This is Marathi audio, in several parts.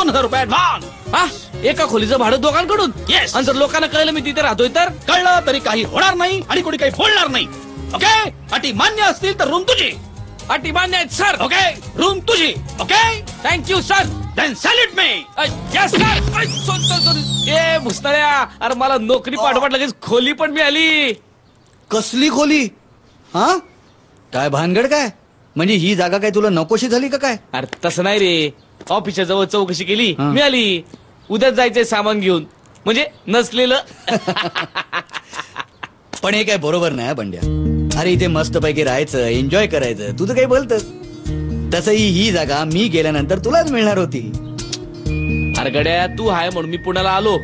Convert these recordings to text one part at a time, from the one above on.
2,000 रुपये ऍडव्हान्स. हा, एका खोलीचं भाडं दोघांकडून. येस. आणि जर लोकांना कळलं मी तिथे राहतोय तर कळलं तरी काही होणार नाही आणि कोणी काही बोलणार नाही. ओके, अटी मान्य असतील तर रूम तुझी. अटी मान्य आहेत सर. ओके, रूम तुझी. Okay, thank you sir. Then salute me. Yes sir. ए मुस्तळ्या, अरे मला नोकरी पाठोपाठ लगेच खोली पण मिळाली. कसली खोली? हा, काय भानगड काय? म्हणजे ही जागा काय तुला नकोशी झाली का काय? अरे तसं नाही रे, ऑफिसच्या जवळ चौकशी केली, हा. मिळाली. उद्याच जायचंय सामान घेऊन, म्हणजे नसलेलं. पण हे काय बरोबर नाही बंड्या. अरे इथे मस्त पैकी राहायचं, एन्जॉय करायचं, तुझं काही बोलतस. तसही ही जागा मी गेल्यानंतर तुलाच मिळणार होती. अरे गड्या, तू हाय म्हणून मी पुण्याला आलो,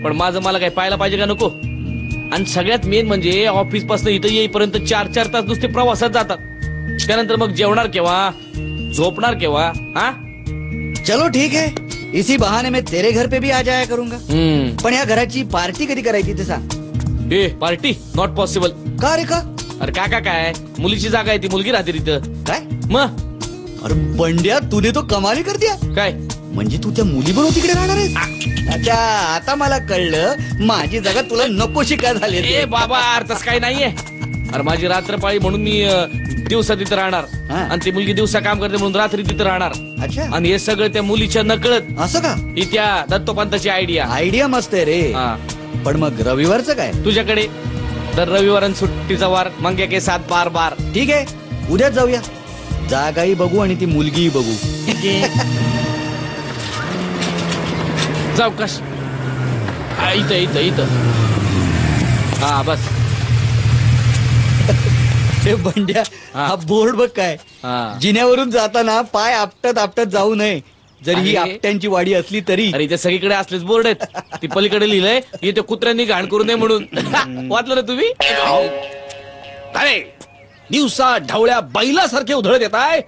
पण माझं मला काय पाहायला पाहिजे का नको? आणि सगळ्यात मेन म्हणजे ऑफिस पासून इथं येईपर्यंत 4-4 तास नुसते प्रवासात जातात. त्यानंतर मग जेवणार केव्हा, झोपणार केव्हा? हा, चलो ठीक है, इसी बहाने में तेरे घर पे भी आ जाया करूंगा. पण या घराची पार्टी कधी करायची ते सांग. ए पार्टी नॉट पॉसिबल. का रे का? अरे काका काय, मुलीची जागा आहे, ती मुलगी राहते तिथं. काय? मग अरे बंड्या, तुने तो कमाली कर दिया. काय म्हणजे तू त्या मुलीबरोबर तिकडे राहणार आहेस? अच्छा, आता मला कळलं माझी जागा तुला नकोशी का झाली. ए बाबा, अरे तसं काही नाहीये. अरे माझी रात्रपाळी म्हणून मी दिवसा तिथं राहणार, हा. आणि ती मुलगी दिवसा काम करते म्हणून रात्री तिथं राहणार. अच्छा, आणि हे सगळं त्या मुलीच्या नकळत. असं का? ही त्या दत्तोपंताची आयडिया. आयडिया मस्त आहे रे. हा. पण मग रविवारचं काय? तुझ्याकडे दर रविवार आणि सुट्टीचा वार, मंग्या के साथ बार बार. ठीक आहे, उद्याच जाऊया. जागाही बघू आणि ती मुलगीही बघू. जाऊ कश. इथं इथं इथं. हा बस. हे बंड्या, हा. हा बोर्ड बघ काय. हा. जिन्यावरून जाताना पाय आपटत आपटत जाऊ नये. जरी ही अरे. आपट्यांची वाडी असली तरी. अरे इथे सगळीकडे असलेच बोर्ड आहेत. ती पलीकडे लिहिलंय, इथे कुत्र्यांनी घाण करू नये म्हणून. वाचलं ना तुम्ही? काय दिवसा ढवळ्या बैलासारखे उधळत येत आहे.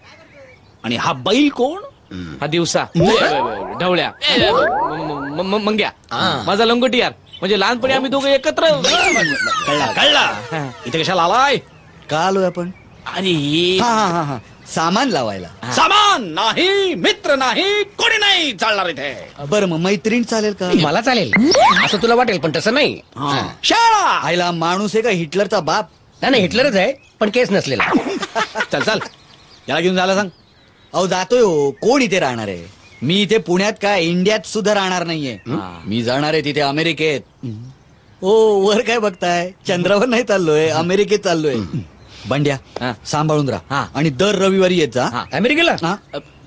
आणि हा बैल कोण? हा दिवसा ढवळ्या मंग्या माझा लंगोटी यार. म्हणजे लहानपणी आम्ही दोघं एकत्र. कळला कळला. इथे कशाला आलाय? का आलोय आपण? अरे हा हा हा हा, सामान लावायला. सामान नाही, मित्र नाही, कोणी नाही चालणार इथे. बरं मग मैत्रीण चालेल का? मला चालेल असं तुला वाटेल, पण तसं नाही. शाळा. आईला माणूस आहे का हिटलरचा बाप? नाही, हिटलरच आहे पण केस नसलेला. चल चल, याला घेऊन जायला सांग. अहो जातोय हो. कोण इथे राहणार आहे? मी इथे पुण्यात काय इंडियात सुद्धा राहणार नाहीये. मी जाणार आहे तिथे अमेरिकेत. हो, वर काय बघताय? चंद्रावर नाही चाललोय, अमेरिकेत चाललोय. बंड्या, हा. सांभाळून हा. राहा आणि दर रविवारी येत जा. हा. अमेरिकेला? हा?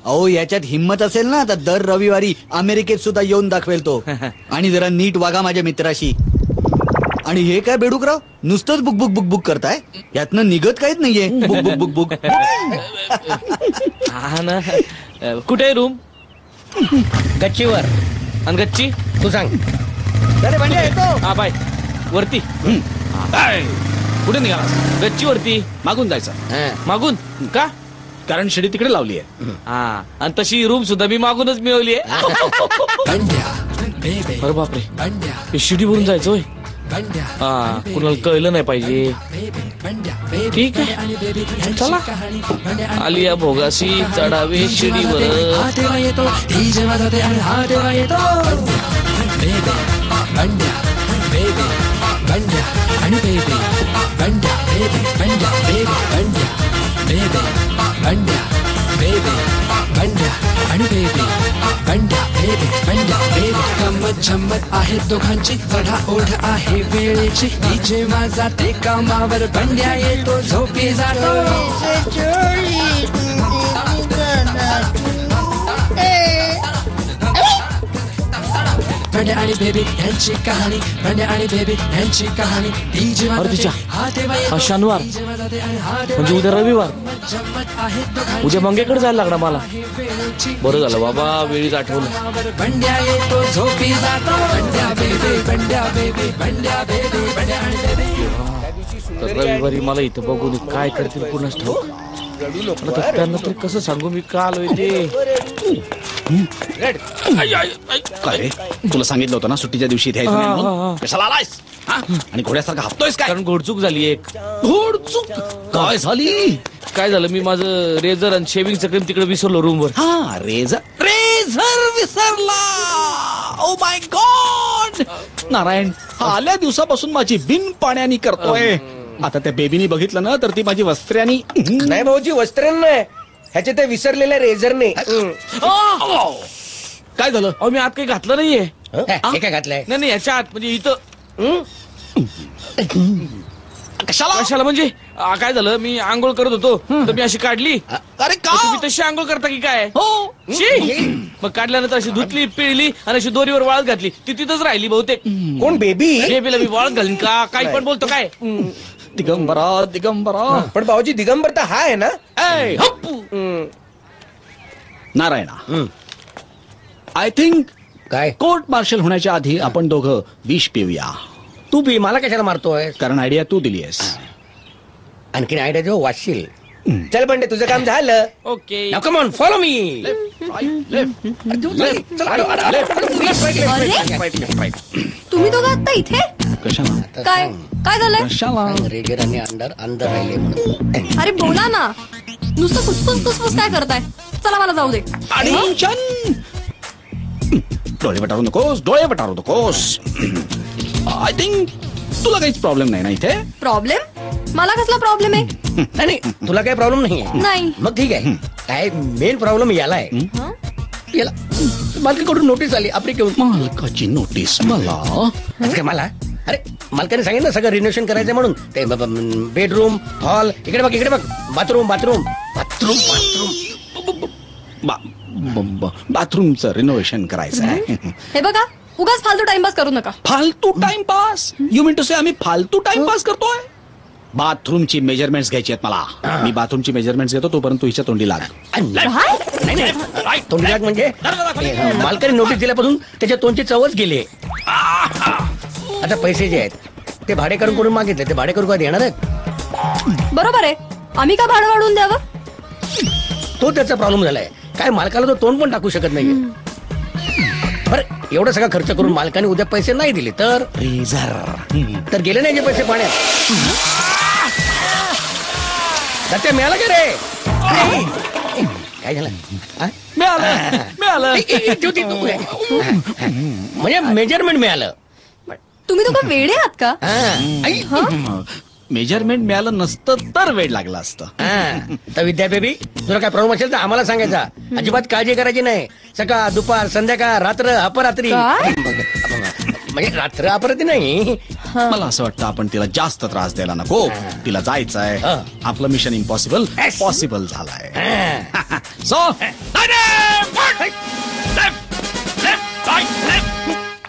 अहो याच्यात हिंमत असेल ना तर दर रविवारी अमेरिकेत सुद्धा येऊन दाखवेल तो. आणि जरा नीट वागा माझ्या मित्राशी. आणि हे काय बेडूकराव, नुसतंच बुक बुक बुक बुक करताय? यातनं निघत काहीच नाहीये. Book book book book. हा ना. कुठे आहे रूम? गच्चीवर. आणि गच्ची? तू सांग. अरे बंड्या येतो. हा बाय. वरती. काय? कुठे निघाला? गच्ची वरती. मागून जायचं. मागून का? कारण शिडी तिकडे लावली आहे. हा, आणि तशी रूम सुद्धा मी मागूनच मिळवली आहे. अरे बापरे, हे शिडीवरून जायचं होय. हा, कुणाला कळलं नाही पाहिजे. ठीक आहे, चला. आलिया भोगासी चढावे शिडीवर. गंमत झंमत आहे दोघांची, चढा ओढ आहे वेळेची. डीजे वाजते कामावर, बंड्या येतो झोपी जातो. बंड्या आणि बेबी यांची कहाणी, बंड्या आणि बेबी यांची कहाणी. डीजे वाजते हा तेव्हा येतो. हा शनिवार म्हणजे उद्या रविवार. उद्या मंग्याकडे जायला लागणार मला. बरं झालं बाबा, वेळीच आठवलं. बंड्या येतो झोपी जातो. बंड्या बेबी, बंड्या बेबी, बंड्या बेबी, बंड्या आणि बेबी. तर रविवारी मला इथं बघून काय करतील कुणास ठाऊक. आता त्यांना तरी कसं सांगू मी का आलोय ते. काय रे, तुला सांगितलं होतं ना सुट्टीच्या दिवशी इथे यायचं नाही हा, हा, म्हणून? हा. कशाला आलायस? हा? आणि घोड्यासारखा हप्तोयस काय? कारण घोडचूक झाली एक. घोडचूक काय झाली? काय झालं, मी माझं रेझर आणि शेविंगचं क्रीम तिकडे विसरलो रूमवर. हा, रेझर विसरला. Oh my God. नारायण, हा आल्या दिवसापासून माझी बिन पाण्यानी करतोय. आता त्या बेबीनी बघितलं ना तर ती माझी वस्त्र्यानी. नाही भाऊजी वस्त्र नाही ह्याचे ते विसरलेल्या रेझरने. काय झालं? अहो मी आत काही घातलं नाहीये. हे काय घातलंय? नाही नाही याच्या आत म्हणजे इथं. कशाला म्हणजे काय झालं, मी आंघोळ करत होतो तर मी अशी काढली. अरे का? तुम्ही तशी आंघोळ करता की काय? हो. शी! मग काढल्यानंतर अशी धुतली, पिळली आणि अशी दोरीवर वाळत घातली. ती तिथंच राहिली बहुतेक. कोण बेबी? बेबीला मी वाळत घालीन का? काही पण बोलतो काय? दिगंबरा दिगंबरा. पण भाऊजी दिगंबर तर हा आहे ना. ए, हप्पू. नारायणा, आय थिंक काय कोर्ट मार्शल होण्याच्या आधी आपण दोघं विष पिऊया. तू बी मला कशाला मारतोय? कारण आयडिया तू दिलीयस. आणखीन आयडिया देऊ वाचशील. चल बंडे तुझं काम झालं. Okay. Come on follow me. तुम्ही दोघं आता इथे कशाला? काय झालंय? कशाला? रेगर आणि अंदर राहिले म्हणून. अरे बोला ना, नुसतं फुसफुस काय करताय? चला मला जाऊ दे. अडिंचन. डोळे वटारू नकोस, डोळे वटारू नकोस. आय थिंक तुला काहीच प्रॉब्लेम नाही ना इथे. प्रॉब्लेम? मला कसला प्रॉब्लेम आहे? नाही तुला काही प्रॉब्लेम नाही. नाही. मग ठीक आहे. काय मेन प्रॉब्लेम याला आहे. हं? याला मालकीकडून नोटीस आली आपली घेऊन. मालकाची नोटीस मला? आज काय मला? अरे मालकाने सांगितलं ना सगळं रिनोव्हेशन करायचं म्हणून. ते बेडरूम, हॉल, इकडे बघ बाथरूम बाथरूम बाथरूम बाथरूम बाथरूमचं रिनोव्हेशन करायचं आहे. हे बघा, उगाच फालतू टाइमपास करू नका. फालतू टाइमपास? यू मीन टू से आम्ही फालतू टाइमपास करतोय? बाथरूमची मेजरमेंट्स घ्यायची आहेत मला. मी बाथरूमची मेजरमेंट्स घेतो तोपर्यंत तू हिच्या तोंडी लाग. काय? तोंडी लाग म्हणजे मालकाने नोटीस दिल्यापासून त्याच्या तोंडची चवच गेली. आता पैसे जे आहेत ते भाडेकरून कडून मागितले, ते भाडेकरू का देणार आहेत? बरोबर आहे. आम्ही का भाडं वाढवून द्यावं? तो त्याचा प्रॉब्लेम झालाय. काय मालकाला तो तोंड पण टाकू शकत नाहीये. बरं एवढा सगळा खर्च करून मालकाने उद्या पैसे नाही दिले तर तर गेले नाही जे पैसे पाण्यात. सत्य मिळालं का रे? काय झालं? मिळालं. म्हणजे मेजरमेंट मिळालं. तुम्ही दोघं वेडे आहात का? आई. मेजरमेंट मिळालं नसतं तर वेळ लागला असतं. तर विद्या बेबी तुला काय प्रॉब्लेम असेल तर आम्हाला सांगायचा. अजिबात काळजी करायची नाही. सकाळ दुपार संध्याकाळ रात्र अपरात्री. काय? म्हणजे रात्र अपरात्री नाही. मला असं वाटतं आपण तिला जास्त त्रास द्यायला नको. तिला जायचंय. आपलं मिशन इम्पॉसिबल पॉसिबल झालंय. सो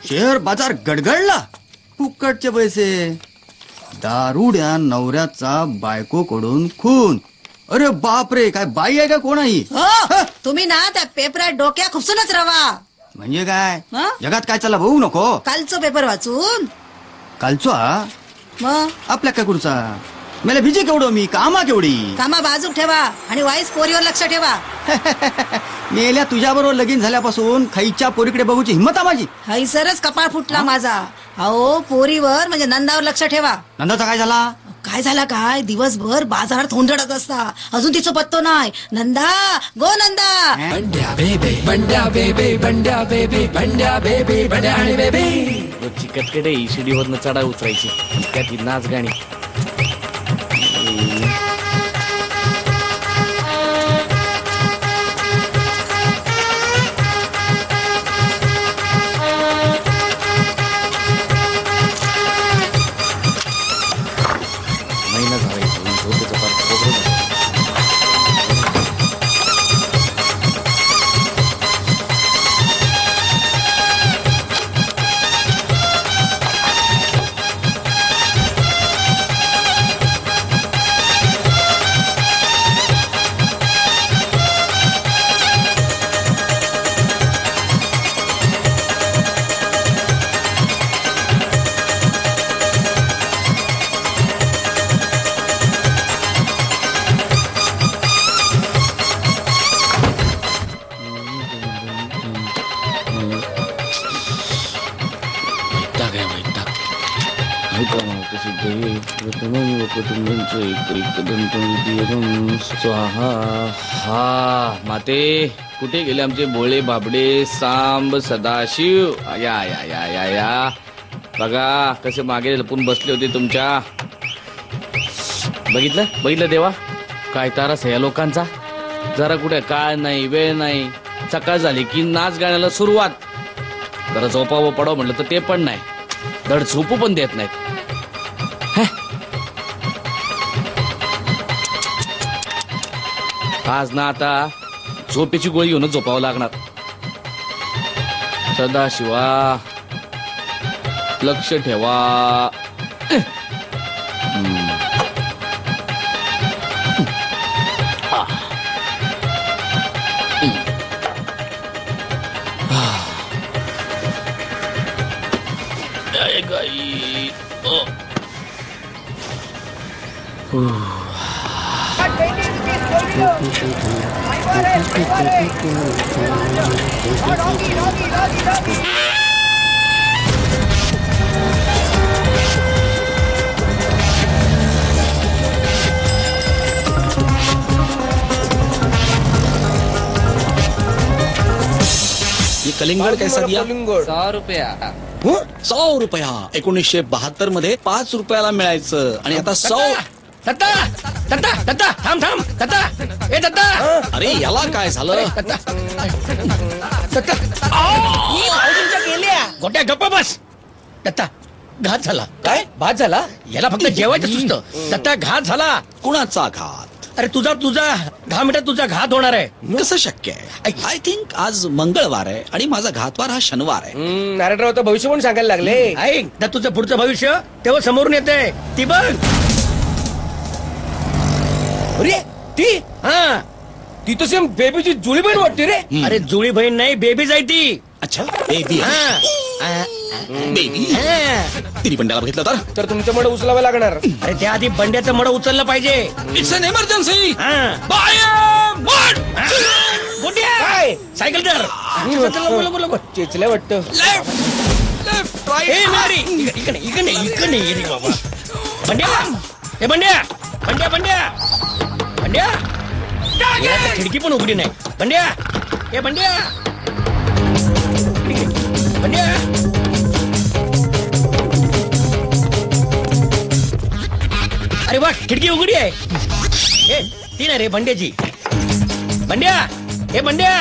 शेअर बाजार गडगडला. फुकटचे पैसे. दारुड्या नवऱ्याचा बायकोकडून खून. अरे बापरे, काय बाई आहे का कोण आहे? हो तुम्ही ना त्या पेपरात डोक्या खुपसूनच रवा. म्हणजे काय हं? जगात काय चालला बघू नको. कालचं पेपर वाचून कालचो हा मग आपल्या काय कुडचा मला भिजी केवढो मी कामा केवढी. कामा बाजूक ठेवा आणि वाईस पोरीवर लक्ष ठेवा. मेल्या तुझ्याबरोबर लगीन झाल्यापासून खाईच्या पोरीकडे बघूची हिंमत आहे माझी. हैसरच कपाळ फुटला माझा. अहो पोरीवर म्हणजे नंदावर लक्ष ठेवा. नंदाचा काय झाला? काय झाला काय, दिवसभर बाजारात होंडडत असता. अजून तिचं पत्तो नाही. नंदा गो नंदा. बंड्या बेबे बंड्या बेबे बंड्या बेबे बंड्या बेबे बंड्या आणि बेबे. रोजची कटकडे शिडीवरनं चढा उतरायची, त्यात ही नाच गाणी. महिना झाला इथं, झोपेचं फार खोबरं झालं. स्वाहा हा माते कुठे गेले आमचे भोळे बाबडे सांब सदाशिव या या या या या बघा कसे मागे लपून बसले होते तुमच्या. बघितलं बघितलं देवा काय तारास या लोकांचा. जरा कुठे काळ नाही वेळ नाही. सकाळ झाली की नाच गाण्याला सुरुवात. जरा झोपावं पडावं म्हटलं तर ते पण नाही. धड झोपू पण देत नाहीत. आज ना आता झोपेची गोळी घेऊनच झोपावं लागणार. सदाशिवा लक्ष ठेवा. गाई ये कलिंगड कैसा दिया? 100 रुपया. 100 रुपया. 1972 मध्ये 5 रुपयाला मिळायचं आणि आता 100. दत्ता दत्ता दत्ता थांब थांब दत्ता ए दत्ता. अरे याला काय झालं? दत्ता दत्ता गेल्या गोट्या गप्पा बस. दत्ता घात झाला. काय भात झाला. याला फक्त जेवायचं सुचतं. दत्ता घात झाला. कुणाचा घात? अरे तुझा 10 मिनिटात तुझा घात होणार आहे. कसं शक्य आहे? आय थिंक आज मंगळवार आहे आणि माझा घातवार हा शनिवार आहे. नारायणराव तर भविष्य पण सांगायला लागले. ऐक तर तुझं पुढचं भविष्य तेव्हा समोरून येते. ती बघ. अरे ती हा ती तर सेम बेबीची जुळी बहीण वाटते रे. अरे जुळी बहीण नाही बेबी जाय ती. अच्छा बेबी बेबी तिने पण त्याला बघितलं तर तुमचं मड उचलावं लागणार. अरे त्या आधी बंड्याचं मड उचललं पाहिजे. It's an emergency. काय सायकल तर बोला चेचल्या वाटतं. Left right. इकडे ये रे बाबा. बंड्या हे बंड्या बंड्या बंड्या बंड्या याला खिडकी पण उघडी नाही. बंड्या हे बंड्या बंड्या. अरे वा खिडकी उघडी आहे. ती नाही रे बंड्याची. बंड्या हे बंड्या